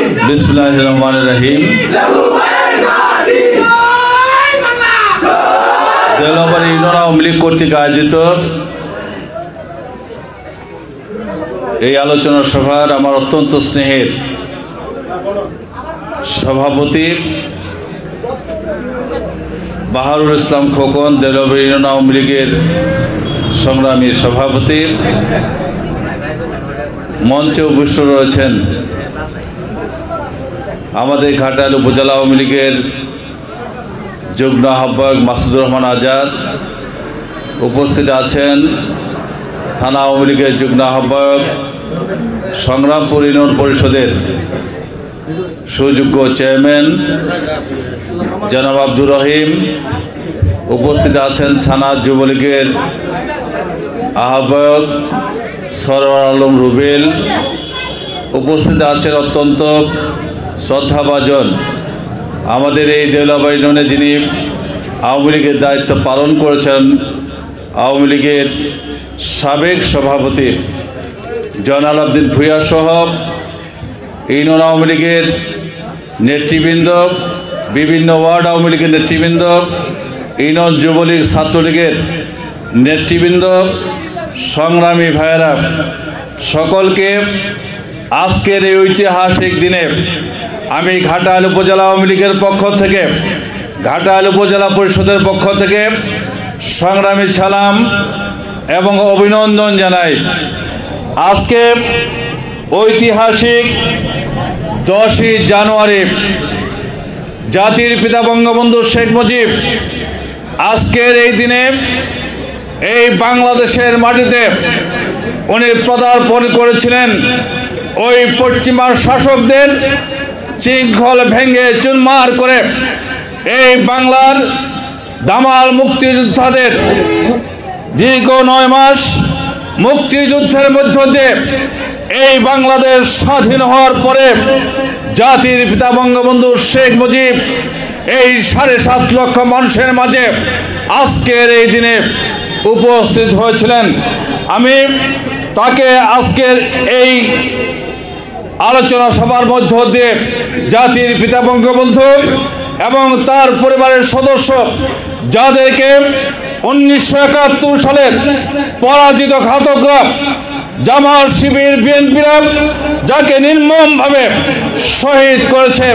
बिस्मिल्लाहिर्रहमानिर्रहीम। देवलाबाड़ी ইউনিয়ন আওয়ামী লীগ কর্তৃক আয়োজিত এই আলোচনা সভার আমার অত্যন্ত স্নেহের সভাপতি বাহারুল ইসলাম খোকন, দেওলাবাড়ি ইউনিয়ন আওয়ামী লীগের সংগ্রামী সভাপতি, মঞ্চে উপস্থিত রয়েছেন আমাদের ঘাটাইল উপজেলা আওয়ামী লীগের যুগ্ম আহ্বায়ক মাসুদুর রহমান আজাদ, উপস্থিত আছেন থানা আওয়ামী লীগের যুগ্ম আহ্বায়ক, সংগ্রামপুর ইউনিয়ন পরিষদের সুযোগ্য চেয়ারম্যান জনাব আব্দুর রহিম, উপস্থিত আছেন থানা যুবলীগের আহ্বায়ক সরওয়ার আলম রুবেল, উপস্থিত আছেন অত্যন্ত শ্রদ্ধাভাজন আমাদের এই দেওলাবাড়ি ইউনিয়নে যিনি আওয়ামী লীগের দায়িত্ব পালন করেছেন আওয়ামী লীগের সাবেক সভাপতি জয়নাল আবদিন ভূঁইয়া সহ ইউনিয়ন আওয়ামী লীগের নেতৃবৃন্দ, বিভিন্ন ওয়ার্ড আওয়ামী লীগের নেতৃবৃন্দ, ইউনিয়ন যুবলীগ ছাত্রলীগের নেতৃবৃন্দ, সংগ্রামী ভাইয়েরা, সকলকে আজকের এই ঐতিহাসিক দিনে আমি ঘাটাইল উপজেলা আওয়ামী লীগের পক্ষ থেকে, ঘাটাইল উপজেলা পরিষদের পক্ষ থেকে সংগ্রামী সালাম এবং অভিনন্দন জানাই। আজকে ঐতিহাসিক 10ই জানুয়ারি জাতির পিতা বঙ্গবন্ধু শেখ মুজিব আজকের এই দিনে এই বাংলাদেশের মাটিতে উনি পদার্পণ করেছিলেন। ওই পশ্চিমা শাসকদের শৃঙ্খল ভেঙে চুরমার করে এই বাংলার দামাল মুক্তিযোদ্ধাদের দীর্ঘ 9 মাস মুক্তিযুদ্ধের মধ্য দিয়ে এই বাংলাদেশ স্বাধীন হওয়ার পরে জাতির পিতা বঙ্গবন্ধু শেখ মুজিব এই 7.5 লক্ষ মানুষের মাঝে আজকের এই দিনে উপস্থিত হয়েছিলেন। আমি তাকে আজকের এই আলোচনা সভার মধ্য দিয়ে জাতির পিতা বঙ্গবন্ধু এবং তার পরিবারের সদস্য যাদেরকে 1971 সালের পরাজিত ঘাতকরা জামাত শিবির বিএনপিরা যাকে নির্মমভাবে শহীদ করেছে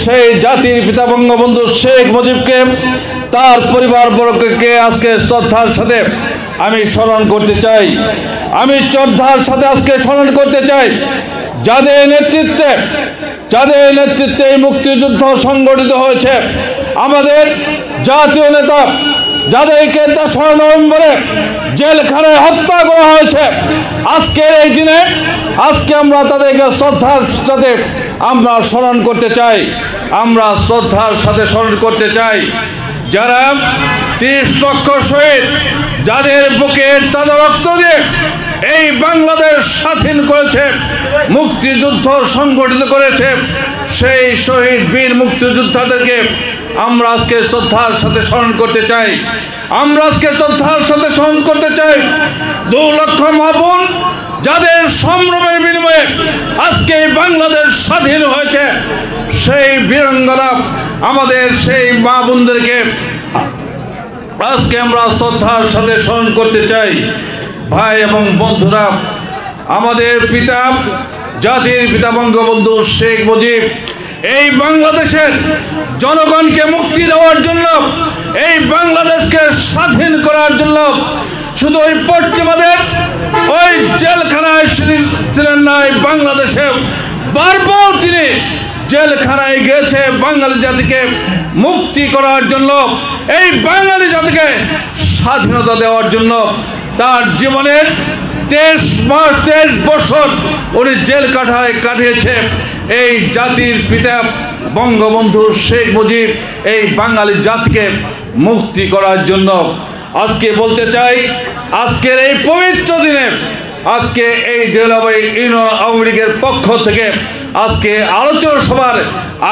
সেই জাতির পিতা বঙ্গবন্ধু শেখ মুজিবকে, তার পরিবারবর্গকে আজকে শ্রদ্ধার সাথে আমি স্মরণ করতে চাই। আমি শ্রদ্ধার সাথে আজকে স্মরণ করতে চাই যাদের নেতৃত্বে এই মুক্তিযুদ্ধ সংগঠিত হয়েছে, আমাদের জাতীয় নেতা যাদেরকে 10 নভেম্বরে জেলখানায় হত্যা করা হয়েছে। আজকের এই দিনে আজকে আমরা তাদেরকে শ্রদ্ধার সাথে আমরা স্মরণ করতে চাই, আমরা শ্রদ্ধার সাথে স্মরণ করতে চাই। যারা 30 লক্ষ শহীদ, যাদের বুকে তাদের রক্ত দিয়ে এই বাংলাদেশ স্বাধীন করেছে, মুক্তিযুদ্ধ সংগঠিত করেছে, সেই শহীদ বীর মুক্তিযোদ্ধাদেরকে আমরা আজকে শ্রদ্ধার সাথে স্মরণ করতে চাই। আমরা আজকে শ্রদ্ধার সাথে স্মরণ করতে চাই 2 লক্ষ মা বোন যাদের সম্ভ্রমের বিনিময়ে আজকে বাংলাদেশ স্বাধীন হয়েছে, সেই বীরাঙ্গনা আমাদের সেই মা বোনদেরকে আজকে আমরা শ্রদ্ধার সাথে স্মরণ করতে চাই। ভাই এবং বন্ধুরা, আমাদের পিতা জাতির পিতা বঙ্গবন্ধু শেখ মুজিব এই বাংলাদেশের জনগণকে মুক্তি দেওয়ার জন্য, এই বাংলাদেশকে স্বাধীন করার জন্য শুধু ওই পশ্চিমাদের ওই জেলখানায় ছিলেন না, বাংলাদেশে বারবার তিনি জেলখানায় গিয়েছে বাঙালি জাতিকে মুক্তি করার জন্য, এই বাঙালি জাতিকে স্বাধীনতা দেওয়ার জন্য। তার জীবনের 23 বছর উনি জেল কাটিয়েছে এই জাতির পিতা বঙ্গবন্ধু শেখ মুজিব এই বাঙালি জাতিকে মুক্তি করার জন্য। আজকে বলতে চাই, আজকের এই পবিত্র দিনে আজকে এই দেওলাবাড়ি ইউনিয়ন আওয়ামী লীগের পক্ষ থেকে আজকে আলোচনা সভার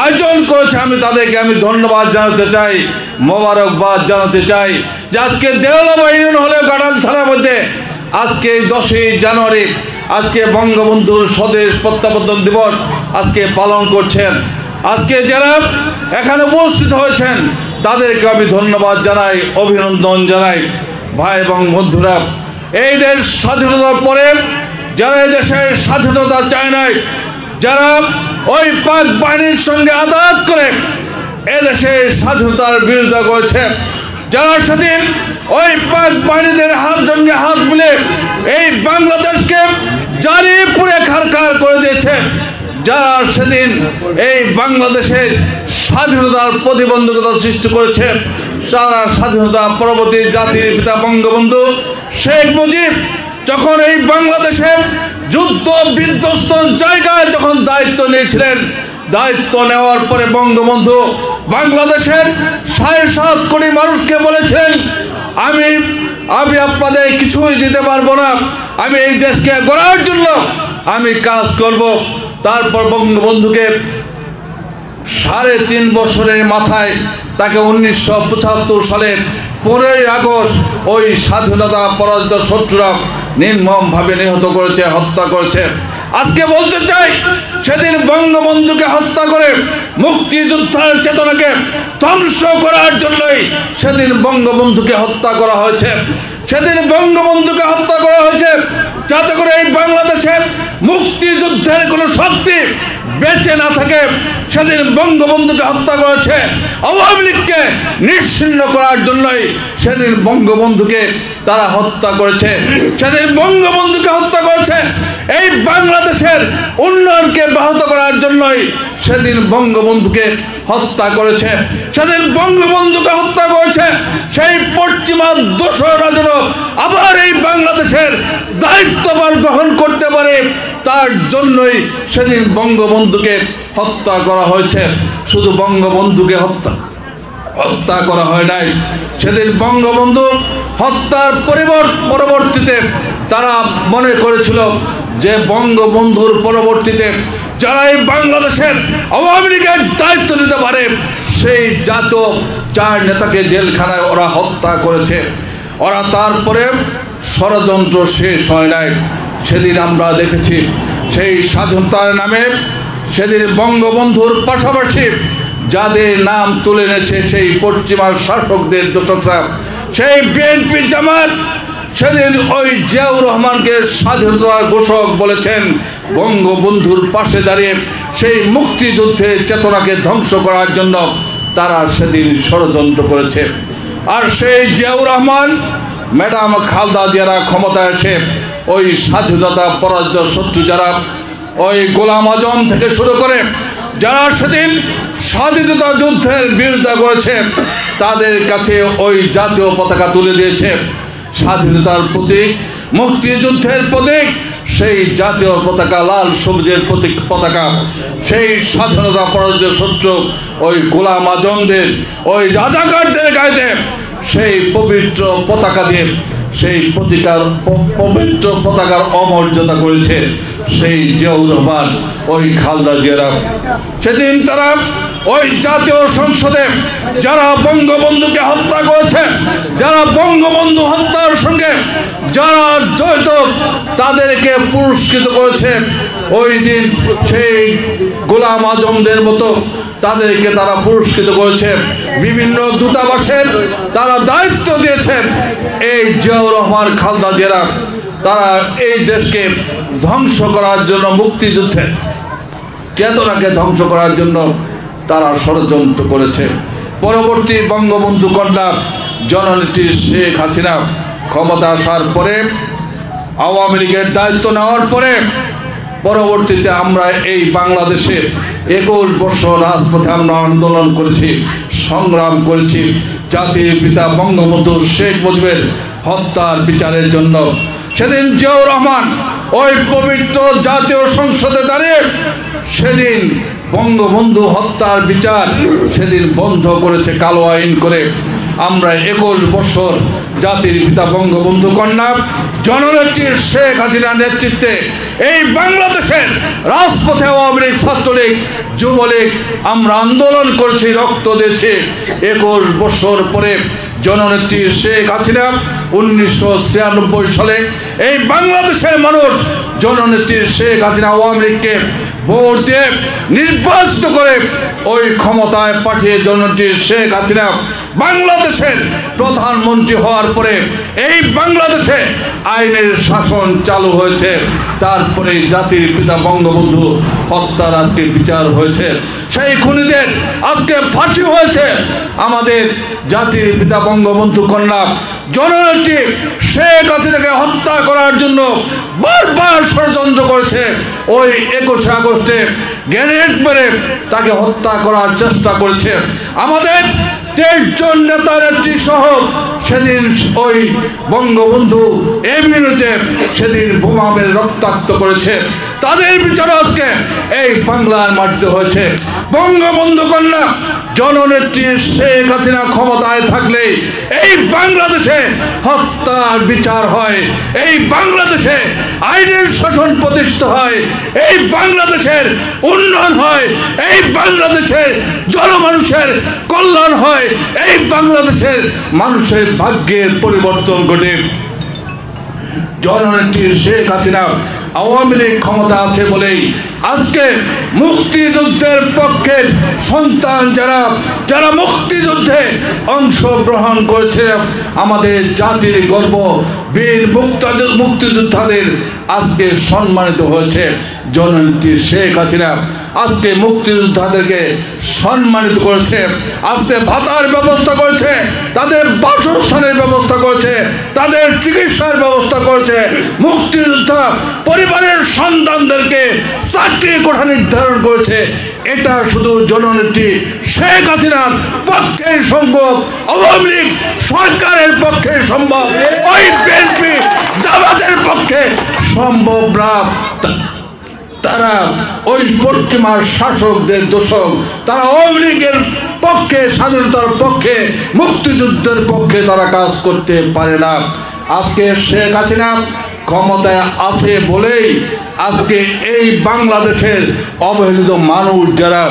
আয়োজন করেছে, আমি তাদেরকে ধন্যবাদ জানাতে চাই, মোবারকবাদ জানাতে চাই যে আজকে দেওলাবাড়ি ইউনিয়ন হলে ঘাটাইল থানার মধ্যে আজকে 10ই জানুয়ারি আজকে বঙ্গবন্ধুর স্বদেশ প্রত্যাবর্তন দিবস আজকে পালন করছেন। আজকে যারা এখানে উপস্থিত হয়েছেন তাদেরকে আমি ধন্যবাদ জানাই, অভিনন্দন জানাই। ভাই এবং বন্ধুরা, এই দেশ স্বাধীনতার পরে যারা এই দেশের স্বাধীনতা চায় নাই, যারা ওই পাক বাহিনীর সঙ্গে আদালত করে এদেশের স্বাধীনতার বিরোধিতা করেছে, যারা সেদিন ওই পাক বাহিনীদের হাত সঙ্গে হাত মিলে এই বাংলাদেশকে জ্বালিয়ে পুড়ে খারখার করে দিয়েছে, যারা সেদিন এই বাংলাদেশের স্বাধীনতার প্রতিবন্ধকতা সৃষ্টি করেছে, সারা স্বাধীনতা পরবর্তী জাতির পিতা বঙ্গবন্ধু শেখ মুজিব যখন এই বাংলাদেশের যুদ্ধ বিধ্বস্ত জায়গায় যখন দায়িত্ব নিয়েছিলেন, দায়িত্ব নেওয়ার পরে বঙ্গবন্ধু বাংলাদেশের 7.5 কোটি মানুষকে বলেছেন, আমি আপনাদের কিছুই দিতে পারবো না, আমি এই দেশকে গড়ার জন্য আমি কাজ করব। তারপর বঙ্গবন্ধুকে 3.5 বছরের মাথায় তাকে 1975 সালের 15ই আগস্ট ওই স্বাধীনতা পরাজিত শত্রুরা নির্মমভাবে নিহত করেছে, হত্যা করেছে। আজকে বলতে চাই, সেদিন বঙ্গবন্ধুকে হত্যা করে মুক্তিযোদ্ধার চেতনাকে ধ্বংস করার জন্যই সেদিন বঙ্গবন্ধুকে হত্যা করা হয়েছে। সেদিন বঙ্গবন্ধুকে হত্যা করা হয়েছে যাতে করে এই বাংলাদেশের মুক্তিযুদ্ধের কোনো শক্তি বেঁচে না থাকে। সেদিন বঙ্গবন্ধুকে হত্যা করেছে আওয়ামী লীগকে নিশ্চিহ্ন করার জন্যই সেদিন বঙ্গবন্ধুকে তারা হত্যা করেছে। সেদিন বঙ্গবন্ধুকে হত্যা করেছে এই বাংলাদেশের উন্নয়নকে ব্যাহত করার জন্যই সেদিন বঙ্গবন্ধুকে হত্যা করেছে। সেদিন বঙ্গবন্ধুকে হত্যা করেছে সেই পশ্চিমা দোসররা যেন আবার এই বাংলাদেশের দায়িত্বভার গ্রহণ করতে পারে, তার জন্যই সেদিন বঙ্গবন্ধুকে হত্যা করা হয়েছে। শুধু বঙ্গবন্ধুকে হত্যা করা হয় নাই, সেদিন বঙ্গবন্ধু হত্যার পরবর্তীতে তারা মনে করেছিল যে বঙ্গবন্ধুর পরবর্তীতে যারা এই বাংলাদেশের আওয়ামী লীগের দায়িত্ব নিতে পারে সেই জাতীয় 4 নেতাকে জেলখানায় ওরা হত্যা করেছে। ওরা তারপরে ষড়যন্ত্র শেষ হয় নাই। সেদিন আমরা দেখেছি সেই স্বাধীনতার নামে সেদিন বঙ্গবন্ধুর পাশাপাশি যাদের নাম তুলে এনেছে সেই পশ্চিমা শাসকদের দোষকরা, সেই বিএনপি জামাত সেদিন ওই জিয়াউর রহমানকে স্বাধীনতার ঘোষক বলেছেন। বঙ্গবন্ধুর পাশে দাঁড়িয়ে সেই মুক্তিযুদ্ধের চেতনাকে ধ্বংস করার জন্য তারা সেদিন ষড়যন্ত্র করেছে। আর সেই জিয়াউর রহমান ম্যাডাম খালেদা জিয়ারা ক্ষমতায় এসে ওই স্বাধীনতা পরাজিত শত্রু যারা ওই গোলাম আজম থেকে শুরু করে যারা সেদিন স্বাধীনতা যুদ্ধের বিরোধিতা করেছে তাদের কাছে ওই জাতীয় পতাকা তুলে দিয়েছে। স্বাধীনতার প্রতীক, মুক্তিযুদ্ধের প্রতীক সেই জাতীয় পতাকা, লাল সবুজের পতাকা, সেই স্বাধীনতা পরাজিত শত্রু ওই গোলাম আজমদের ওই রাজাকারদের গায়ে সেই পবিত্র পতাকা দিয়ে সেই পবিত্র পতাকার অমর্যাদা করেছে সেই জিয়াউর রহমান, ওই খালেদা জিয়ারা। সেদিন তারা ওই জাতীয় সংসদে যারা বঙ্গবন্ধুকে হত্যা করেছে, যারা বঙ্গবন্ধু হত্যার সঙ্গে যারা জড়িত তাদেরকে পুরস্কৃত করেছে। ওই দিন সেই গোলাম আজমদের মতো তাদেরকে তারা পুরস্কৃত করেছে। বিভিন্ন দূতাবাসের তারা দায়িত্ব দিয়েছেন। এই জিয়াউর রহমান, খালেদা জিয়া তারা এই দেশকে ধ্বংস করার জন্য, মুক্তিযুদ্ধের চেতনাকে ধ্বংস করার জন্য তারা ষড়যন্ত্র করেছে। পরবর্তী বঙ্গবন্ধু কন্যা জননেত্রী শেখ হাসিনা ক্ষমতা আসার পরে, আওয়ামী লীগের দায়িত্ব নেওয়ার পরে পরবর্তীতে আমরা এই বাংলাদেশে 21 বছর রাজপথে আমরা আন্দোলন করেছি, সংগ্রাম করেছি জাতির পিতা বঙ্গবন্ধু শেখ মুজিবের হত্যার বিচারের জন্য। সেদিন জিয়াউর রহমান ওই পবিত্র জাতীয় সংসদে দাঁড়িয়ে সেদিন বঙ্গবন্ধু হত্যার বিচার সেদিন বন্ধ করেছে কালো আইন করে। আমরা 21 বছর জাতির পিতা বঙ্গবন্ধু কন্যা জননেত্রী শেখ হাসিনার নেতৃত্বে এই বাংলাদেশের রাজপথে আওয়ামী লীগ, ছাত্রলীগ, যুবলীগ আমরা আন্দোলন করেছি, রক্ত দিয়েছি। 21 বছর পরে জননেত্রী শেখ হাসিনা 1996 সালে এই বাংলাদেশের মানুষ জননেত্রী শেখ হাসিনা আওয়ামী লীগকে ভোট দিয়ে নির্বাচিত করে ওই ক্ষমতায় পাঠিয়ে জননেত্রী শেখ হাসিনা বাংলাদেশের প্রধানমন্ত্রী হওয়ার পরে এই বাংলাদেশে আইনের শাসন চালু হয়েছে। তারপরে জাতির পিতা বঙ্গবন্ধু হত্যার আজকে বিচার হয়েছে, সেই খুনিদের আজকে ফাঁসি হয়েছে। আমাদের জাতির পিতা বঙ্গবন্ধু কন্যা জননেত্রী শেখ হাসিনাকে হত্যা করার জন্য বারবার ষড়যন্ত্র করেছে। ওই 21 আগস্টে গ্রেনেড মেরে তাকে হত্যা করার চেষ্টা করেছে। আমাদের 23 জন নেতা নেত্রী সহ সেদিন ওই বঙ্গবন্ধু এভিনিউতে সেদিন বোমা মেরে রক্তাক্ত করেছে। তাদের বিচার আজকে এই বাংলার মাটিতে হয়েছে। বঙ্গবন্ধু কন্যা জননেত্রী শেখ হাসিনা ক্ষমতায় থাকলে এই বাংলাদেশে হত্যার বিচার হয়, এই বাংলাদেশে আইনের শাসন প্রতিষ্ঠিত হয়, এই বাংলাদেশের উন্নয়ন হয়, এই বাংলাদেশের জনমানুষের কল্যাণ হয়, এই বাংলাদেশের মানুষের ভাগ্যের পরিবর্তন ঘটে। জননেত্রী শেখ হাসিনা আওয়ামী লীগ ক্ষমতা আছে বলেই আজকে মুক্তিযুদ্ধের পক্ষের সন্তান যারা যারা মুক্তিযুদ্ধে অংশগ্রহণ করেছে, আমাদের জাতির গর্ব বীর মুক্তিযোদ্ধাদের আজকে সম্মানিত হয়েছে। জননেত্রী শেখ হাসিনা আজকে মুক্তিযোদ্ধাদেরকে সম্মানিত করেছে, আজকে ভাতার ব্যবস্থা করেছে, তাদের বাসস্থানের ব্যবস্থা করেছে, তাদের চিকিৎসার ব্যবস্থা করেছে। মুক্তিযোদ্ধা পরিবারের সন্তানদেরকে চাকরির কোঠা নির্ধারণ করেছে। এটা শুধু জননেত্রী শেখ হাসিনার পক্ষে সম্ভব, আওয়ামী লীগ সরকারের পক্ষে সম্ভব, ওই বিএনপি জামাতের পক্ষে সম্ভব না। তারা ওই পশ্চিমা শাসকদের দোষক, তারা আওয়ামী লীগের পক্ষে, স্বাধীনতার পক্ষে, মুক্তিযুদ্ধের পক্ষে তারা কাজ করতে পারে না। আজকে শেখ হাসিনা ক্ষমতায় আছে বলেই আজকে এই বাংলাদেশের অবহেলিত মানুষ যারা,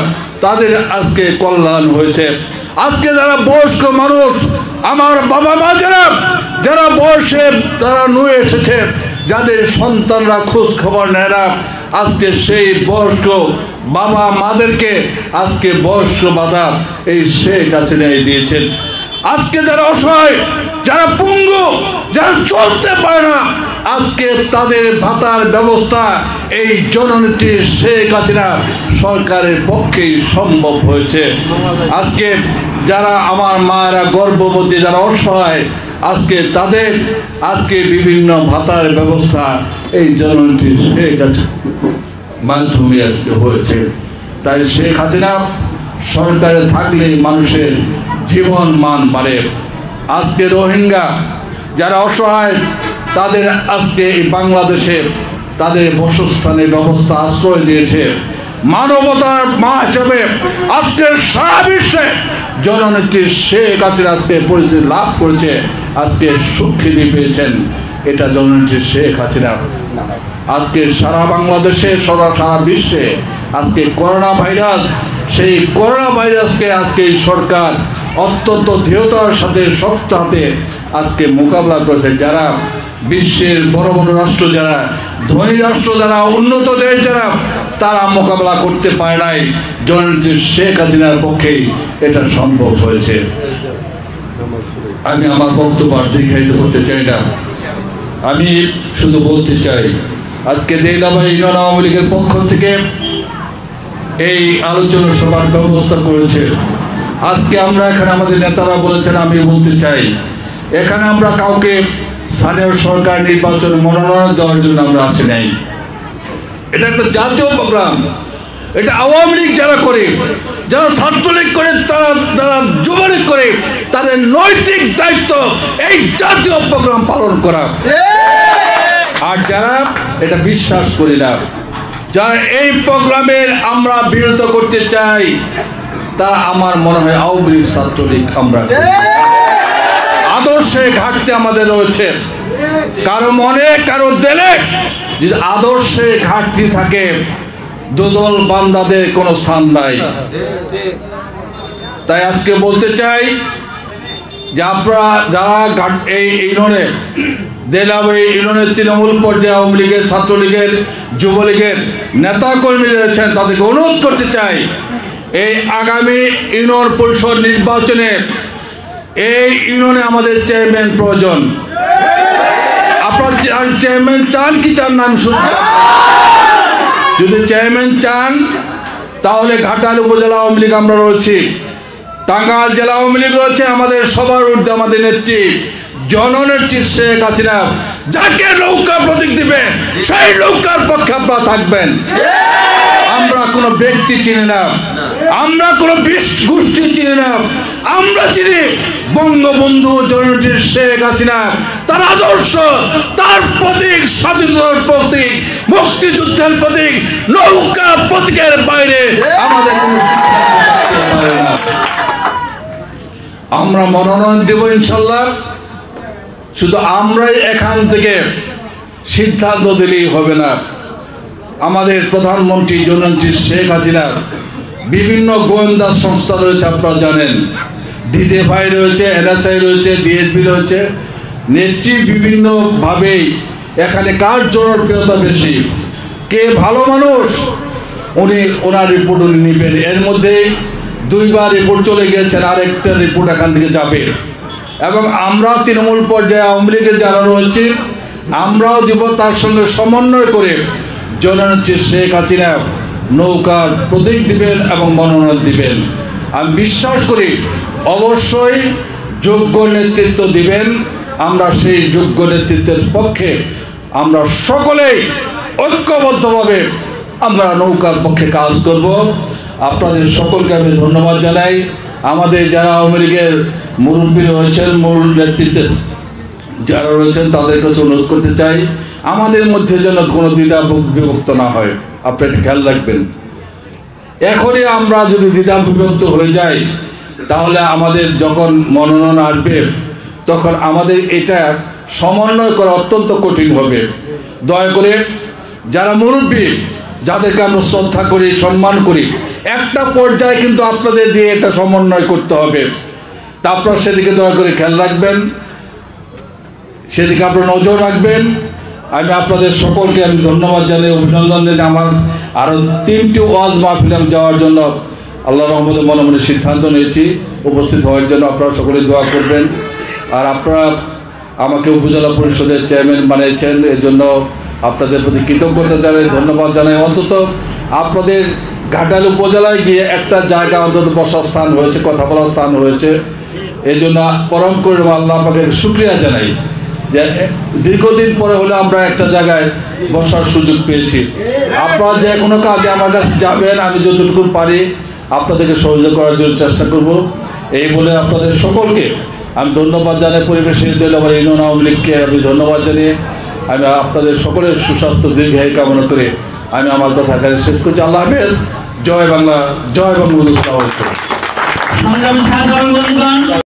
তাদের আজকে কল্যাণ হয়েছে। আজকে যারা বয়স্ক মানুষ, আমার বাবা মা যারা বয়সে তারা নুয়ে এসেছে, যাদের সন্তানরা খোঁজ খবর নেয় না, আজকে সেই বয়স্ক বাবা মাদেরকে আজকে বয়স্ক ভাতা এই শেখ হাসিনা দিয়েছেন। আজকে যারা অসহায়, যারা পঙ্গু, যারা চলতে পারে না, আজকে তাদের ভাতার ব্যবস্থা এই জননেত্রী শেখ হাসিনা সরকারের পক্ষেই সম্ভব হয়েছে। আজকে যারা আমার মায়েরা গর্ভবতী, যারা অসহায়, আজকে তাদের আজকে বিভিন্ন ভাতার ব্যবস্থা এই জননেত্রী শেখ হাসিনার মাধ্যমে আজকে হয়েছে। তাই শেখ হাসিনা সরকারে থাকলে মানুষের জীবন মান বাড়ে। আজকে রোহিঙ্গা যারা অসহায়, তাদের আজকে এই বাংলাদেশে তাদের বাসস্থানের ব্যবস্থা আশ্রয় দিয়েছে। মানবতার মা হিসেবে আজকে সারা বিশ্বে জননেত্রী শেখ হাসিনা আজকে পরিচিতি লাভ করেছে, আজকে স্বীকৃতি পেয়েছেন। এটা জননেত্রী শেখ হাসিনা। আজকে সারা বাংলাদেশে, সারা বিশ্বে আজকে করোনা ভাইরাস, সেই করোনা ভাইরাসকে আজকে সরকার অত্যন্ত দৃঢ়তার সাথে, শক্ত হাতে আজকে মোকাবিলা করেছে। যারা বিশ্বের বড় বড় রাষ্ট্র, যারা ধনী রাষ্ট্র, যারা উন্নত দেশ, যারা তারা মোকাবিলা করতে পারে নাই, জননেত্রী শেখ হাসিনার পক্ষেই এটা সম্ভব হয়েছে। আমি আমার বক্তব্য দীর্ঘায়িত করতে চাই না, আমি শুধু বলতে চাই আজকে দেইলাবাড়ি ইউনিয়ন আওয়ামী লীগের পক্ষ থেকে এই আলোচনা সভার ব্যবস্থা করেছে। আজকে আমরা এখানে আমাদের নেতারা বলেছেন, আমি বলতে চাই, এখানে আমরা কাউকে স্থানীয় সরকার নির্বাচনে মনোনয়ন দেওয়ার জন্য আমরা আসি নাই। এটা একটা জাতীয় প্রোগ্রাম। এটা আওয়ামী লীগ যারা করে, যারা ছাত্রলীগ করে, যারা যুবলীগ করে, তাদের নৈতিক দায়িত্ব এই জাতীয় প্রোগ্রাম পালন করা। আর যারা এটা বিশ্বাস করি না, যারা এই প্রোগ্রামের আমরা বিরত করতে চাই, তা আমার মনে হয় আওয়ামী লীগ, ছাত্রলীগ আমরা আদর্শে ঘাটতি আমাদের রয়েছে। কারো মনে, কারো দিলে যদি আদর্শে ঘাটতি থাকে, দুদল বান্দাদের কোনো স্থান নাই। তাই আজকে বলতে চাই, যে আপনারা যারা এই ইউনিয়নে দিলাম, এই ইউনিয়নের তৃণমূল পর্যায়ে আওয়ামী লীগের, ছাত্রলীগের, যুবলীগের নেতাকর্মী রয়েছেন, তাদেরকে অনুরোধ করতে চাই, এই আগামী ইউনিয়ন পরিষদ নির্বাচনে এই ইউনিয়নে আমাদের চেয়ারম্যান প্রয়োজন। আপনারা চেয়ারম্যান চান কি চান না আমি শুনতে? যদি চেয়ারম্যান চান তাহলে ঘাটাল উপজেলা আওয়ামী লীগ আমরা রয়েছি, টাঙ্গাইল জেলা আওয়ামী লীগ রয়েছে, আমাদের সবার ঊর্ধ্বে আমাদের নেত্রী জননেত্রী শেখ হাসিনা যাকে নৌকা প্রতীক দিবে সেই নৌকার পক্ষে আপনারা থাকবেন। আমরা কোনো ব্যক্তি চিনি না, আমরা কোনো গোষ্ঠী চিনি না, আমরা চিনি বঙ্গবন্ধু জননেত্রী শেখ হাসিনা, তার আদর্শ, তার প্রতীক, স্বাধীনতার প্রতীক, মুক্তিযুদ্ধের প্রতীক, নৌকা প্রতীকের বাইরে আমাদের কোনো আমরা মনোনয়ন দেব ইনশাল্লাহ। শুধু আমরাই এখান থেকে সিদ্ধান্ত দিলেই হবে না, আমাদের প্রধানমন্ত্রী জননেত্রী শেখ হাসিনার বিভিন্ন গোয়েন্দা সংস্থা রয়েছে, আপনারা জানেন, ডিজিএফআই রয়েছে, এনএসআই রয়েছে, ডিএসপি রয়েছে, নেত্রী বিভিন্নভাবেই এখানে কার জনপ্রিয়তা বেশি, কে ভালো মানুষ, ওনার রিপোর্ট উনি নেবেন। এর মধ্যে 2বার রিপোর্ট চলে গিয়েছেন, আরেকটা রিপোর্ট এখান থেকে যাবে। এবং আমরা তৃণমূল পর্যায়ে আওয়ামী লীগের যারা রয়েছে আমরাও দিব, তার সঙ্গে সমন্বয় করে জননেত্রী শেখ হাসিনা নৌকার প্রতীক দিবেন এবং মনোনয়ন দিবেন। আমি বিশ্বাস করি অবশ্যই যোগ্য নেতৃত্ব দিবেন। আমরা সেই যোগ্য নেতৃত্বের পক্ষে আমরা সকলেই ঐক্যবদ্ধভাবে আমরা নৌকার পক্ষে কাজ করব। আপনাদের সকলকে আমি ধন্যবাদ জানাই। আমাদের যারা আওয়ামী লীগের মুরব্বী রয়েছেন, মূল নেতৃত্বে যারা রয়েছেন, তাদের কাছে অনুরোধ করতে চাই, আমাদের মধ্যে যেন কোনো দ্বিধা বিভক্ত না হয়, আপনারা এটা খেয়াল রাখবেন। এখনই আমরা যদি দ্বিধা বিভক্ত হয়ে যাই তাহলে আমাদের যখন মনোনয়ন আসবে তখন আমাদের এটা সমন্বয় করা অত্যন্ত কঠিন হবে। দয়া করে যারা মুরব্বী, যাদেরকে আমরা শ্রদ্ধা করি, সম্মান করি, একটা পর্যায়ে কিন্তু আপনাদের দিয়ে এটা সমন্বয় করতে হবে। তা আপনারা সেদিকে দয়া করে খেয়াল রাখবেন, সেদিকে আপনারা নজর রাখবেন। আমি আপনাদের সকলকে আমি ধন্যবাদ জানাই, অভিনন্দন জানাই। আমার আরও 3টি ওয়াজ মাহফিলে যাওয়ার জন্য আল্লাহর রহমতে মনে মনে সিদ্ধান্ত নিয়েছি, উপস্থিত হওয়ার জন্য আপনারা সকলে দোয়া করবেন। আর আপনারা আমাকে উপজেলা পরিষদের চেয়ারম্যান বানিয়েছেন, এর জন্য আপনাদের প্রতি কৃতজ্ঞতা জানাই, ধন্যবাদ জানাই। অন্তত আপনাদের ঘাটাল উপজেলায় গিয়ে একটা জায়গা অন্তত বসার স্থান হয়েছে, কথা বলার স্থান হয়েছে, এই জন্য পরম করে আল্লাহ পাকে শুকরিয়া জানাই যে দীর্ঘদিন পরে হলে আমরা একটা জায়গায় বসার সুযোগ পেয়েছি। আপনারা যে কোনো কাজে আমার কাছে যাবেন, আমি যতটুকু পারি আপনাদেরকে সহযোগিতা করার জন্য চেষ্টা করব। এই বলে আপনাদের সকলকে আমি ধন্যবাদ জানাই। পরিবেশের দল আমার ইউনিয়ন আওয়ামী লীগকে আমি ধন্যবাদ জানিয়ে আমি আপনাদের সকলের সুস্বাস্থ্য দীর্ঘায়ু কামনা করে আমি আমার কথা এখানে শেষ করছি। আল্লাহ হাফেজ। জয় বাংলা, জয় বঙ্গবন্ধু।